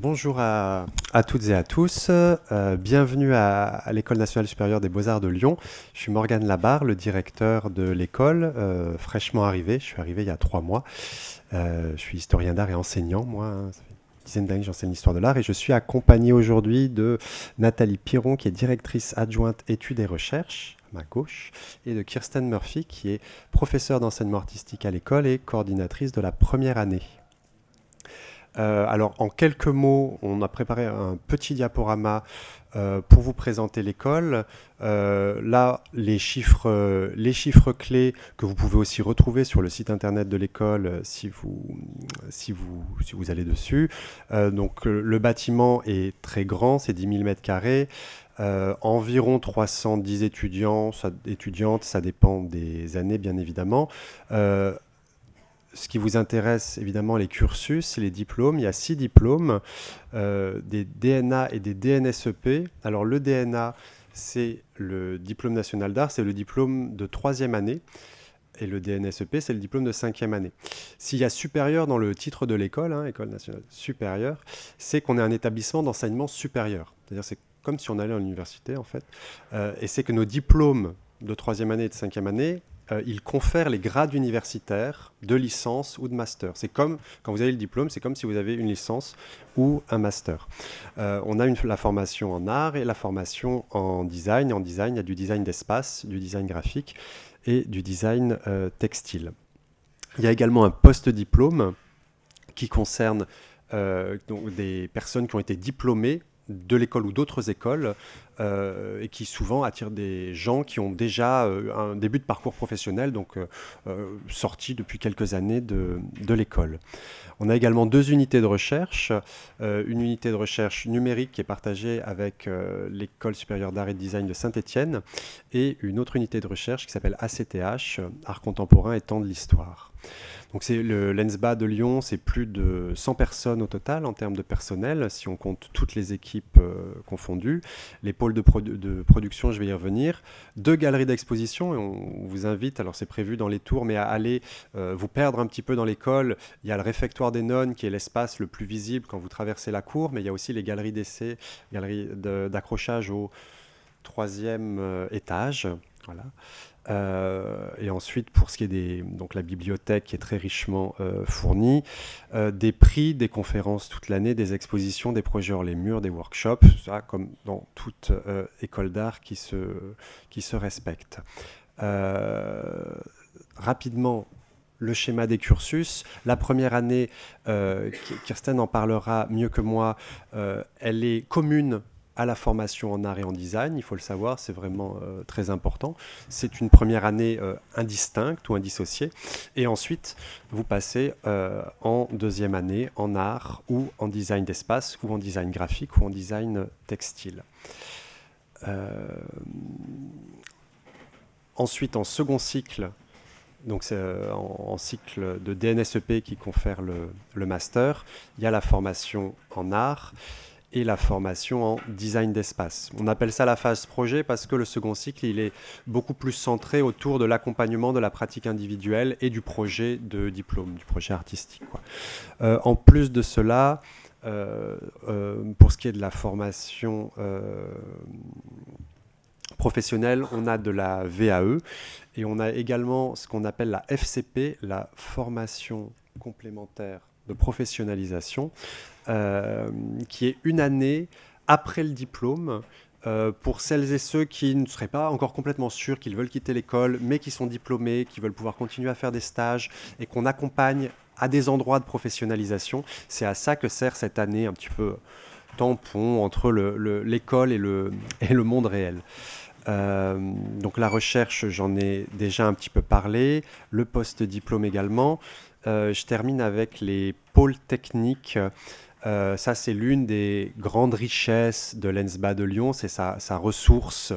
Bonjour à toutes et à tous. Bienvenue à l'École nationale supérieure des beaux-arts de Lyon. Je suis Morgane Labarre, le directeur de l'école, fraîchement arrivé. Je suis arrivé il y a 3 mois. Je suis historien d'art et enseignant, moi, hein. Ça fait une dizaine d'années que j'enseigne l'histoire de l'art et je suis accompagné aujourd'hui de Nathalie Piron, qui est directrice adjointe études et recherches, à ma gauche, et de Kirsten Murphy, qui est professeure d'enseignement artistique à l'école et coordinatrice de la première année. Alors, en quelques mots, on a préparé un petit diaporama pour vous présenter l'école. Là, les chiffres clés que vous pouvez aussi retrouver sur le site internet de l'école si vous allez dessus. Le bâtiment est très grand, c'est 10 000 mètres carrés. Environ 310 étudiantes, ça dépend des années bien évidemment. Ce qui vous intéresse, évidemment, les cursus, les diplômes. Il y a 6 diplômes, des DNA et des DNSEP. Alors, le DNA, c'est le diplôme national d'art, c'est le diplôme de 3e année. Et le DNSEP, c'est le diplôme de 5e année. S'il y a supérieur dans le titre de l'école, hein, École nationale supérieure, c'est qu'on est un établissement d'enseignement supérieur. C'est-à-dire c'est comme si on allait à l'université, en fait. Et c'est que nos diplômes de 3e année et de 5e année, ils confèrent les grades universitaires de licence ou de master. C'est comme, quand vous avez le diplôme, c'est comme si vous avez une licence ou un master. On a la formation en art et la formation en design. En design, il y a du design d'espace, du design graphique et du design textile. Il y a également un post-diplôme qui concerne donc des personnes qui ont été diplômées de l'école ou d'autres écoles et qui souvent attirent des gens qui ont déjà un début de parcours professionnel, donc sortis depuis quelques années de l'école. On a également 2 unités de recherche, une unité de recherche numérique qui est partagée avec l'École supérieure d'art et de design de Saint-Étienne et une autre unité de recherche qui s'appelle ACTH, Art contemporain et temps de l'histoire. Donc c'est le l'ENSBA de Lyon, c'est plus de 100 personnes au total en termes de personnel, si on compte toutes les équipes confondues. Les pôles de production, je vais y revenir. 2 galeries d'exposition, et on vous invite, alors c'est prévu dans les tours, mais à aller vous perdre un petit peu dans l'école. Il y a le réfectoire des nonnes, qui est l'espace le plus visible quand vous traversez la cour, mais il y a aussi les galeries d'essai, galeries d'accrochage au 3e étage. Voilà. Et ensuite, pour ce qui est donc la bibliothèque qui est très richement fournie, des prix, des conférences toute l'année, des expositions, des projets hors les murs, des workshops, ça, comme dans toute école d'art qui se respecte. Rapidement, le schéma des cursus. La première année, Kirsten en parlera mieux que moi, elle est commune à la formation en art et en design, il faut le savoir, c'est vraiment très important. C'est une première année indistincte ou indissociée. Et ensuite, vous passez en 2e année en art ou en design d'espace ou en design graphique ou en design textile. Ensuite, en second cycle, donc c'est en cycle de DNSEP qui confère le master, il y a la formation en art et la formation en design d'espace. On appelle ça la phase projet parce que le second cycle, il est beaucoup plus centré autour de l'accompagnement de la pratique individuelle et du projet de diplôme, du projet artistique, quoi. En plus de cela, pour ce qui est de la formation professionnelle, on a de la VAE et on a également ce qu'on appelle la FCP, la formation complémentaire de professionnalisation, qui est une année après le diplôme pour celles et ceux qui ne seraient pas encore complètement sûrs qu'ils veulent quitter l'école, mais qui sont diplômés, qui veulent pouvoir continuer à faire des stages et qu'on accompagne à des endroits de professionnalisation. C'est à ça que sert cette année un petit peu tampon entre l'école et le monde réel. Donc la recherche, j'en ai déjà un petit peu parlé, le post-diplôme également. Je termine avec les pôles techniques. Ça, c'est l'une des grandes richesses de l'ENSBA de Lyon, c'est sa ressource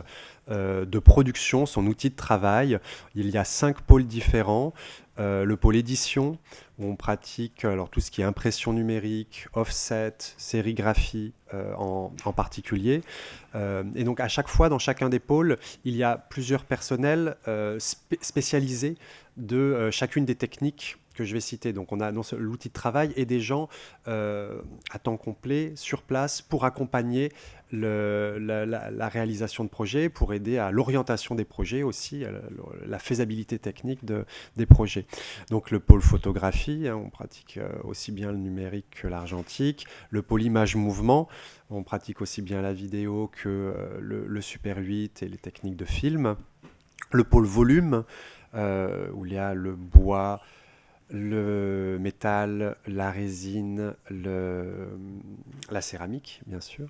de production, son outil de travail. Il y a 5 pôles différents. Le pôle édition, où on pratique alors, tout ce qui est impression numérique, offset, sérigraphie en particulier. Et donc à chaque fois, dans chacun des pôles, il y a plusieurs personnels spécialisés de chacune des techniques que je vais citer. Donc on a l'outil de travail et des gens à temps complet sur place pour accompagner la réalisation de projets, pour aider à l'orientation des projets aussi, la faisabilité technique des projets. Donc le pôle photographie, on pratique aussi bien le numérique que l'argentique. Le pôle image-mouvement, on pratique aussi bien la vidéo que le Super 8 et les techniques de film. Le pôle volume, où il y a le bois, le métal, la résine, la céramique, bien sûr,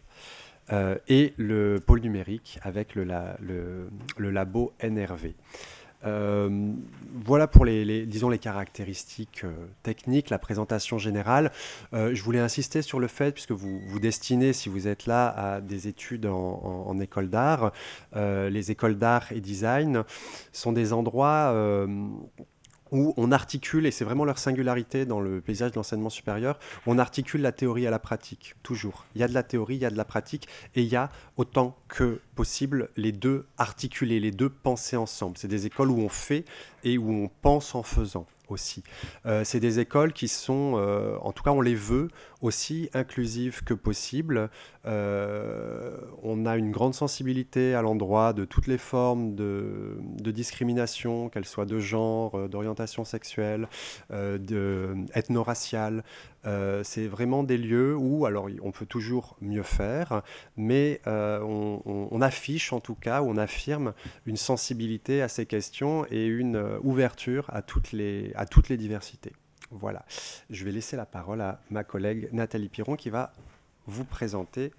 et le pôle numérique avec le labo NRV. Voilà pour disons les caractéristiques techniques, la présentation générale. Je voulais insister sur le fait, puisque vous destinez, si vous êtes là, à des études en école d'art. Les écoles d'art et design sont des endroits où on articule, et c'est vraiment leur singularité dans le paysage de l'enseignement supérieur, on articule la théorie à la pratique, toujours. Il y a de la théorie, il y a de la pratique, et il y a, autant que possible, les deux articulés, les deux pensés ensemble. C'est des écoles où on fait et où on pense en faisant aussi. C'est des écoles qui sont, en tout cas on les veut, aussi inclusives que possible. On a une grande sensibilité à l'endroit de toutes les formes de discrimination, qu'elles soient de genre, d'orientation sexuelle, ethno-raciale. C'est vraiment des lieux où, alors on peut toujours mieux faire, mais on affiche en tout cas, on affirme une sensibilité à ces questions et une ouverture à toutes les diversités. Voilà, je vais laisser la parole à ma collègue Nathalie Piron qui va vous présenter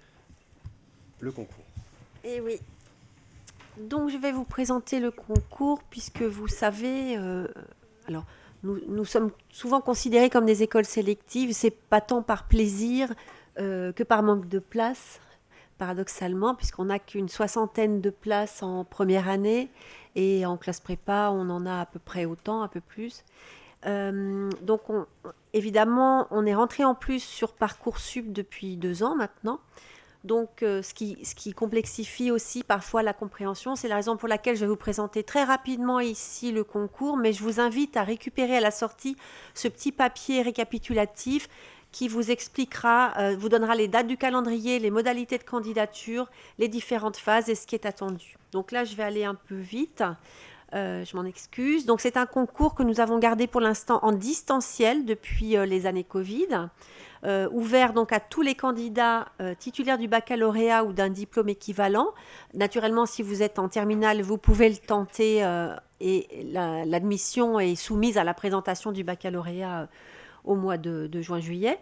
le concours. Eh oui, donc je vais vous présenter le concours puisque vous savez, alors nous sommes souvent considérés comme des écoles sélectives, c'est pas tant par plaisir que par manque de place, paradoxalement, puisqu'on n'a qu'une 60aine de places en première année et en classe prépa on en a à peu près autant, un peu plus. Donc évidemment on est rentré en plus sur Parcoursup depuis 2 ans maintenant. Donc, ce qui complexifie aussi parfois la compréhension, c'est la raison pour laquelle je vais vous présenter très rapidement ici le concours, mais je vous invite à récupérer à la sortie ce petit papier récapitulatif qui vous expliquera, vous donnera les dates du calendrier, les modalités de candidature, les différentes phases et ce qui est attendu. Donc là, je vais aller un peu vite. Je m'en excuse. Donc, c'est un concours que nous avons gardé pour l'instant en distanciel depuis les années Covid. Ouvert donc à tous les candidats titulaires du baccalauréat ou d'un diplôme équivalent. Naturellement, si vous êtes en terminale, vous pouvez le tenter et l'admission est soumise à la présentation du baccalauréat au mois de juin-juillet.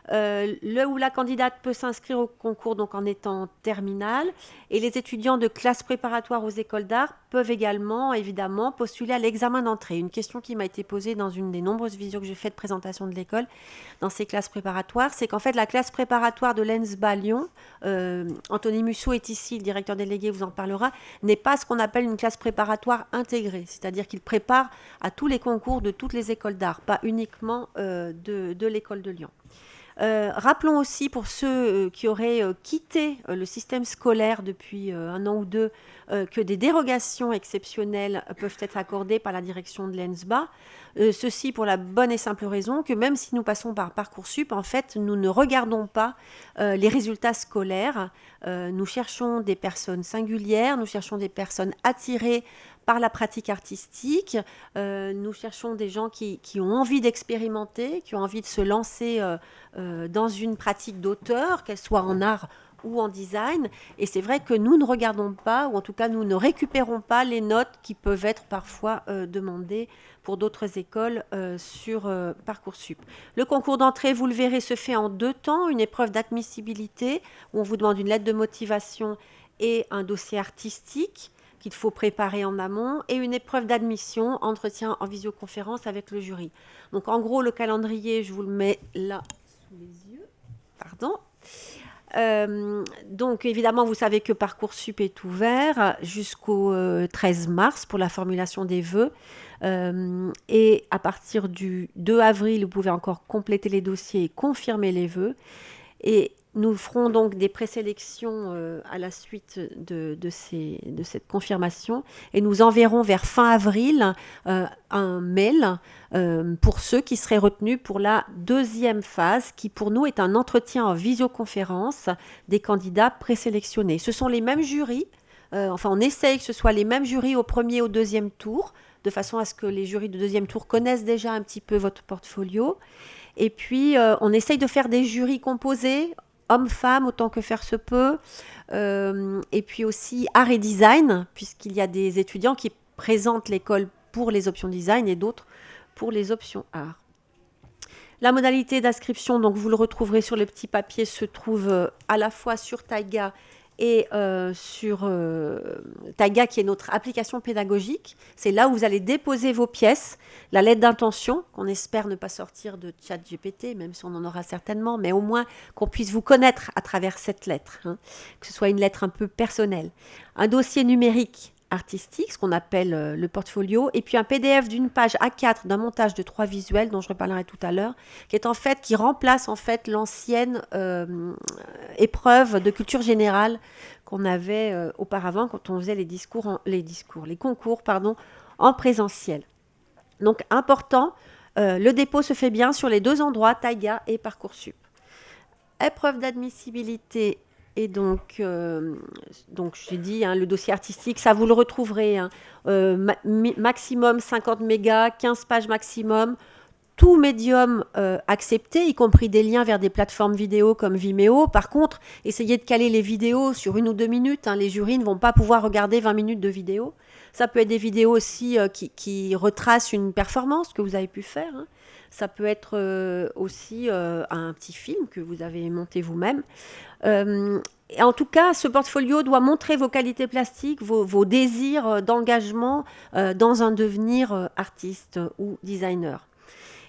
Le ou la candidate peut s'inscrire au concours donc en étant terminale et les étudiants de classe préparatoire aux écoles d'art peuvent également évidemment postuler à l'examen d'entrée. Une question qui m'a été posée dans une des nombreuses visios que j'ai fait de présentation de l'école dans ces classes préparatoires, c'est qu'en fait la classe préparatoire de l'ENSBA Lyon, Anthony Musso est ici, le directeur délégué vous en parlera, n'est pas ce qu'on appelle une classe préparatoire intégrée, c'est-à-dire qu'il prépare à tous les concours de toutes les écoles d'art, pas uniquement de l'école de Lyon. Rappelons aussi pour ceux qui auraient quitté le système scolaire depuis 1 an ou 2 que des dérogations exceptionnelles peuvent être accordées par la direction de l'ENSBA. Ceci pour la bonne et simple raison que même si nous passons par Parcoursup, en fait, nous ne regardons pas les résultats scolaires. Nous cherchons des personnes singulières, nous cherchons des personnes attirées par la pratique artistique. Nous cherchons des gens qui ont envie d'expérimenter, qui ont envie de se lancer dans une pratique d'auteur, qu'elle soit en art ou en design. Et c'est vrai que nous ne regardons pas, ou en tout cas nous ne récupérons pas les notes qui peuvent être parfois demandées pour d'autres écoles sur Parcoursup. Le concours d'entrée, vous le verrez, se fait en 2 temps. Une épreuve d'admissibilité où on vous demande une lettre de motivation et un dossier artistique qu'il faut préparer en amont, et une épreuve d'admission, entretien en visioconférence avec le jury. Donc en gros, le calendrier, je vous le mets là sous les yeux. Pardon. Donc, évidemment, vous savez que Parcoursup est ouvert jusqu'au 13 mars pour la formulation des vœux. Et à partir du 2 avril, vous pouvez encore compléter les dossiers et confirmer les vœux. Et nous ferons donc des présélections à la suite de cette confirmation et nous enverrons vers fin avril un mail pour ceux qui seraient retenus pour la deuxième phase qui pour nous est un entretien en visioconférence des candidats présélectionnés. Ce sont les mêmes jurys, enfin on essaye que ce soit les mêmes jurys au premier et au deuxième tour, de façon à ce que les jurys de deuxième tour connaissent déjà un petit peu votre portfolio. Et puis, on essaye de faire des jurys composés, hommes-femmes, autant que faire se peut. Et puis aussi art et design, puisqu'il y a des étudiants qui présentent l'école pour les options design et d'autres pour les options art. La modalité d'inscription, donc vous le retrouverez sur le petit papier, se trouve à la fois sur Taiga et sur Taiga, qui est notre application pédagogique. C'est là où vous allez déposer vos pièces, la lettre d'intention, qu'on espère ne pas sortir de ChatGPT, même si on en aura certainement, mais au moins qu'on puisse vous connaître à travers cette lettre, hein, que ce soit une lettre un peu personnelle. Un dossier numérique artistique, ce qu'on appelle le portfolio, et puis un PDF d'une page A4 d'un montage de 3 visuels dont je reparlerai tout à l'heure, qui remplace en fait l'ancienne épreuve de culture générale qu'on avait auparavant quand on faisait les concours en présentiel. Donc important, le dépôt se fait bien sur les 2 endroits, Taiga et Parcoursup. Épreuve d'admissibilité. Et donc j'ai dit, hein, le dossier artistique, ça vous le retrouverez, hein, maximum 50 mégas, 15 pages maximum, tout médium accepté, y compris des liens vers des plateformes vidéo comme Vimeo. Par contre, essayez de caler les vidéos sur 1 ou 2 minutes. Hein, les jurys ne vont pas pouvoir regarder 20 minutes de vidéo. Ça peut être des vidéos aussi qui retracent une performance que vous avez pu faire. Hein. Ça peut être aussi un petit film que vous avez monté vous-même. Et en tout cas, ce portfolio doit montrer vos qualités plastiques, vos désirs d'engagement dans un devenir artiste ou designer.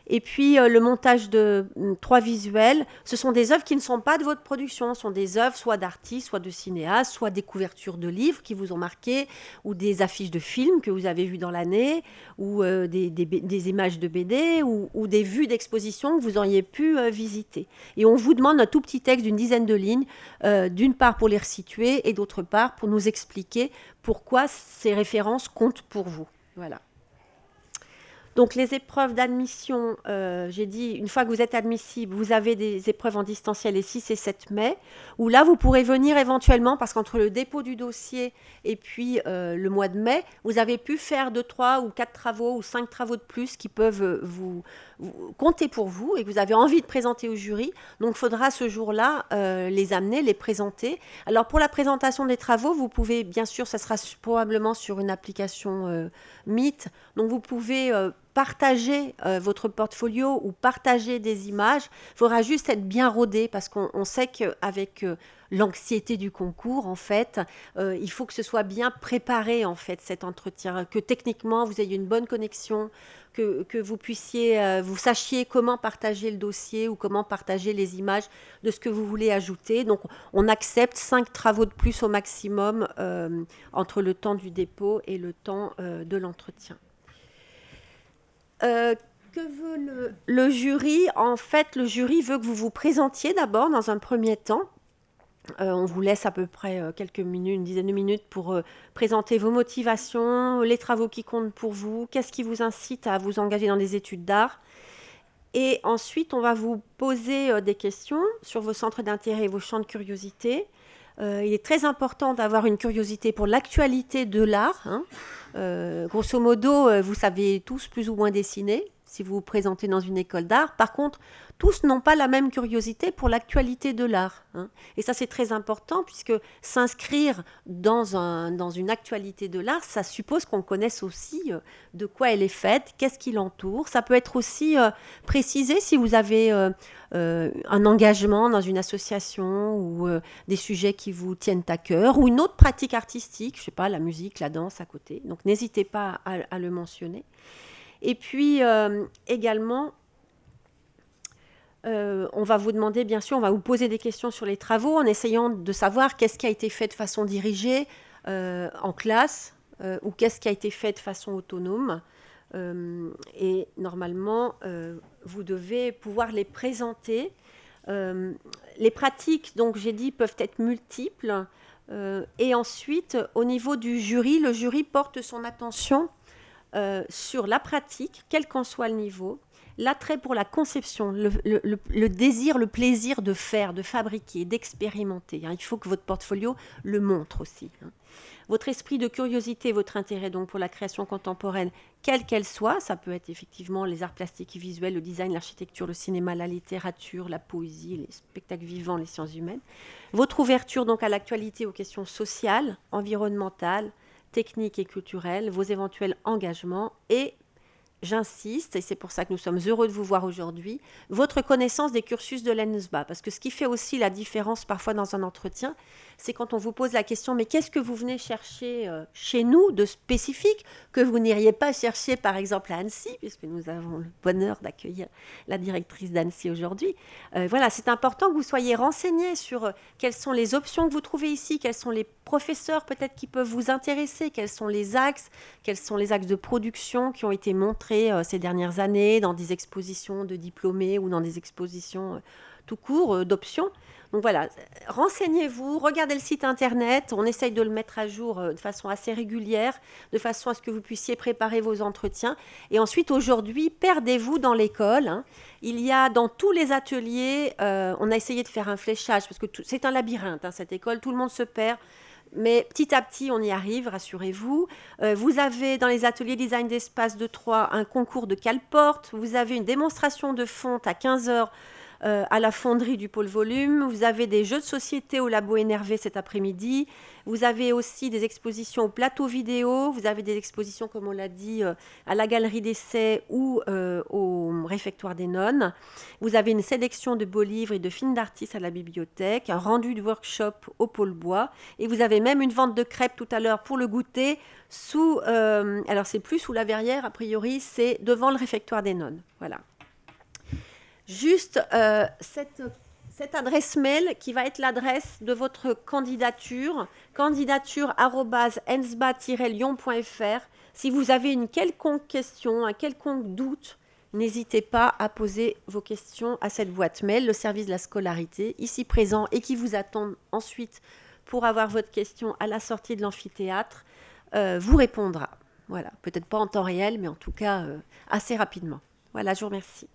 Et puis, le montage de 3 visuels, ce sont des œuvres qui ne sont pas de votre production. Ce sont des œuvres soit d'artistes, soit de cinéastes, soit des couvertures de livres qui vous ont marqué, ou des affiches de films que vous avez vues dans l'année, ou des images de BD, ou des vues d'exposition que vous auriez pu visiter. Et on vous demande un tout petit texte d'une dizaine de lignes, d'une part pour les resituer, et d'autre part pour nous expliquer pourquoi ces références comptent pour vous. Voilà. Donc, les épreuves d'admission, j'ai dit, une fois que vous êtes admissible, vous avez des épreuves en distanciel les 6 et 7 mai, où là, vous pourrez venir éventuellement, parce qu'entre le dépôt du dossier et puis le mois de mai, vous avez pu faire 2, 3 ou 4 travaux ou 5 travaux de plus qui peuvent vous compter pour vous et que vous avez envie de présenter au jury. Donc, il faudra ce jour-là les amener, les présenter. Alors, pour la présentation des travaux, vous pouvez, bien sûr, ça sera probablement sur une application Meet. Donc, vous pouvez partager votre portfolio ou partager des images. Il faudra juste être bien rodé parce qu'on sait qu'avec l'anxiété du concours, en fait, il faut que ce soit bien préparé, en fait, cet entretien, que techniquement, vous ayez une bonne connexion, que vous puissiez, vous sachiez comment partager le dossier ou comment partager les images de ce que vous voulez ajouter. Donc, on accepte 5 travaux de plus au maximum entre le temps du dépôt et le temps de l'entretien. Que veut le jury? En fait, le jury veut que vous vous présentiez d'abord dans un premier temps. On vous laisse à peu près quelques minutes, une dizaine de minutes pour présenter vos motivations, les travaux qui comptent pour vous, qu'est-ce qui vous incite à vous engager dans des études d'art. Et ensuite, on va vous poser des questions sur vos centres d'intérêt et vos champs de curiosité. Il est très important d'avoir une curiosité pour l'actualité de l'art. Hein. Grosso modo, vous savez tous plus ou moins dessiner si vous vous présentez dans une école d'art. Par contre, tous n'ont pas la même curiosité pour l'actualité de l'art. Hein. Et ça, c'est très important puisque s'inscrire dans une actualité de l'art, ça suppose qu'on connaisse aussi de quoi elle est faite, qu'est-ce qui l'entoure. Ça peut être aussi précisé si vous avez un engagement dans une association ou des sujets qui vous tiennent à cœur ou une autre pratique artistique, je ne sais pas, la musique, la danse à côté. Donc, n'hésitez pas à le mentionner. Et puis, également, On va vous demander, bien sûr, on va vous poser des questions sur les travaux en essayant de savoir qu'est-ce qui a été fait de façon dirigée en classe ou qu'est-ce qui a été fait de façon autonome. Et normalement, vous devez pouvoir les présenter. Les pratiques, donc j'ai dit, peuvent être multiples. Et ensuite, au niveau du jury, le jury porte son attention sur la pratique, quel qu'en soit le niveau, l'attrait pour la conception, le désir, le plaisir de faire, de fabriquer, d'expérimenter. Il faut que votre portfolio le montre aussi. Votre esprit de curiosité, votre intérêt donc pour la création contemporaine, quelle qu'elle soit, ça peut être effectivement les arts plastiques et visuels, le design, l'architecture, le cinéma, la littérature, la poésie, les spectacles vivants, les sciences humaines. Votre ouverture donc à l'actualité, aux questions sociales, environnementales, techniques et culturelles, vos éventuels engagements et, j'insiste, et c'est pour ça que nous sommes heureux de vous voir aujourd'hui, votre connaissance des cursus de l'ENSBA. Parce que ce qui fait aussi la différence parfois dans un entretien, c'est quand on vous pose la question, mais qu'est-ce que vous venez chercher chez nous de spécifique que vous n'iriez pas chercher par exemple à Annecy, puisque nous avons le bonheur d'accueillir la directrice d'Annecy aujourd'hui. Voilà, c'est important que vous soyez renseignés sur quelles sont les options que vous trouvez ici, quels sont les professeurs peut-être qui peuvent vous intéresser, quels sont les axes de production qui ont été montrés ces dernières années dans des expositions de diplômés ou dans des expositions tout court d'options. Donc voilà, renseignez-vous, regardez le site internet, on essaye de le mettre à jour de façon assez régulière, de façon à ce que vous puissiez préparer vos entretiens. Et ensuite, aujourd'hui, perdez-vous dans l'école. Il y a dans tous les ateliers, on a essayé de faire un fléchage, parce que c'est un labyrinthe, cette école, tout le monde se perd. Mais petit à petit, on y arrive, rassurez-vous. Vous avez dans les ateliers design d'espace de Troyes un concours de cale-porte. Vous avez une démonstration de fonte à 15h à la fonderie du pôle volume. Vous avez des jeux de société au labo énervé cet après-midi. Vous avez aussi des expositions au plateau vidéo. Vous avez des expositions, comme on l'a dit, à la galerie d'essai ou au réfectoire des nonnes. Vous avez une sélection de beaux livres et de films d'artistes à la bibliothèque, un rendu de workshop au pôle bois. Et vous avez même une vente de crêpes tout à l'heure pour le goûter. Alors, c'est plus sous la verrière, a priori, c'est devant le réfectoire des nonnes. Voilà. Juste cette adresse mail qui va être l'adresse de votre candidature, candidature@ensba-lyon.fr. Si vous avez une quelconque question, un quelconque doute, n'hésitez pas à poser vos questions à cette boîte mail, le service de la scolarité, ici présent et qui vous attend ensuite pour avoir votre question à la sortie de l'amphithéâtre, vous répondra. Voilà, peut-être pas en temps réel, mais en tout cas assez rapidement. Voilà, je vous remercie.